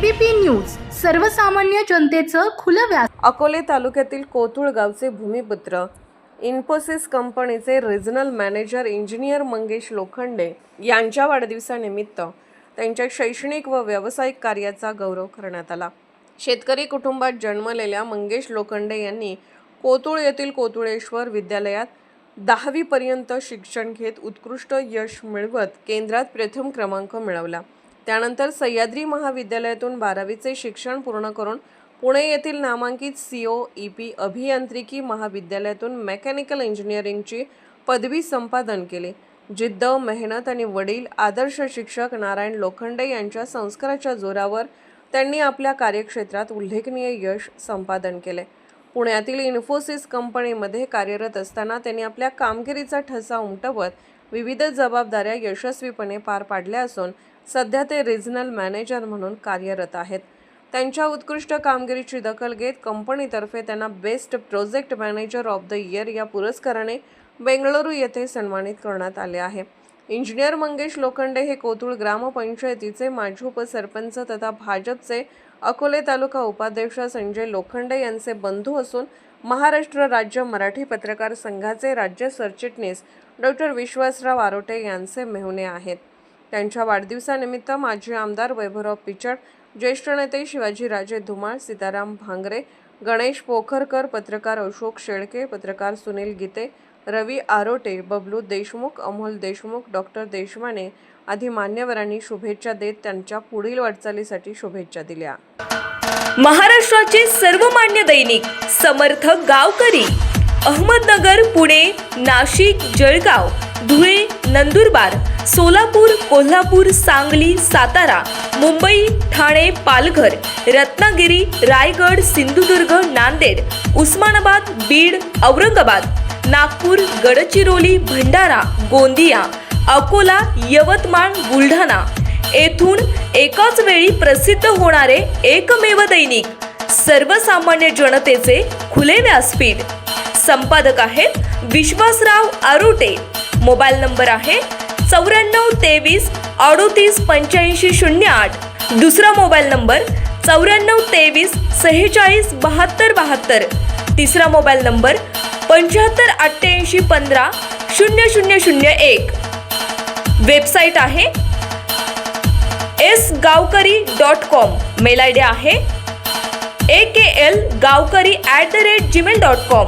ABP news सर्वसामान्य जनतेचं खुलं व्यास। अकोले तालुक्यातील कोथुळ गावचे भूमिपुत्र इन्फोसिस कंपनीचे regional manager engineer Mangesh Lokhande यांच्या वाढदिवसानिमित्त त्यांच्या शैक्षणिक व व्यावसायिक कार्याचा गौरव करण्यात आला। शेतकरी कुटुंबात जन्मलेल्या मंगेश लोखंडे यांनी कोथुळ येथील कोथुळेश्वर विद्यालयात 10वी पर्यंत शिक्षण घेत उत्कृष्ट यश मिळवत केंद्रात प्रथम क्रमांक मिळवला। त्यानंतर सह्याद्री महाविद्यालयातून 12वीचे शिक्षण पूर्ण करून पुणे येथील नामांकित COEP अभियांत्रिकी महाविद्यालयातून मेकॅनिकल इंजिनिअरिंगची पदवी संपादन केली। जिद्द, मेहनत आणि वडील आदर्श शिक्षक नारायण लोखंडे यांच्या संस्काराच्या जोरावर त्यांनी आपल्या कार्यक्षेत्रात उल्लेखनीय यश संपादन केले। पुण्यातील इन्फोसिस कंपनीमध्ये कार्यरत असताना त्यांनी आपल्या कामगिरीचा ठसा उमटवत विविध जबाबदाऱ्या यशस्वीपणे पार पाडल्या असून सध्या ते रिजनल मॅनेजर म्हणून कार्यरत आहेत। त्यांच्या उत्कृष्ट कामगिरीची दखल घेत कंपनीतर्फे त्यांना best project manager of the year या पुरस्काराने बेंगळुरू येथे सन्मानित करण्यात आले आहे। इंजिनियर मंगेश लोखंडे हे कोथुळ ग्रामपंचायतीचे माजी उपसरपंच तथा भाजपचे अकोले तालुका उपाध्यक्ष संजय लोखंडे यांचे बंधू असून महाराष्ट्र राज्य मराठी पत्रकार संघाचे राज्य सरचिटणीस डॉक्टर विश्वासराव आरोटे यांचे मेहुणे आहेत। त्यांच्या वाढदिवसानिमित्त माजी आमदार वैभवराव पिचड, ज्येष्ठ नेते शिवाजीराजे धुमाळ, सीताराम भांगरे, गणेश पोखरकर, पत्रकार अशोक शेळके, पत्रकार सुनील गीते, रवी आरोटे, बबलू देशमुख, अमोल देशमुख, डॉक्टर देशमाने आदी मान्यवरांनी शुभेच्छा देत त्यांच्या पुढील वाटचालीसाठी शुभेच्छा दिल्या। महाराष्ट्राचे सर्वमान्य दैनिक समर्थ गावकरी अहमदनगर, पुणे, नाशिक, जळगाव, धुळे, नंदुरबार, सोलापूर, कोल्हापूर, सांगली, सातारा, मुंबई, ठाणे, पालघर, रत्नागिरी, रायगड, सिंधुदुर्ग, नांदेड, उस्मानाबाद, बीड, औरंगाबाद, नागपूर, गडचिरोली, भंडारा, गोंदिया, अकोला, यवतमाळ, बुलढाणा येथून एकाच वेळी प्रसिद्ध होणारे एकमेव दैनिक सर्वसामान्य जनतेचे खुले व्यासपीठ। संपादक आहेत विश्वासराव आरोटे। मोबाईल नंबर आहे 9423 38 85 08। दुसरा मोबाईल नंबर 9423 46 72 72। तिसरा मोबाईल नंबर 75 88 15 0001। वेबसाईट आहे sgavkari.com। मेल आयडी आहे aklgavkari@gmail.com।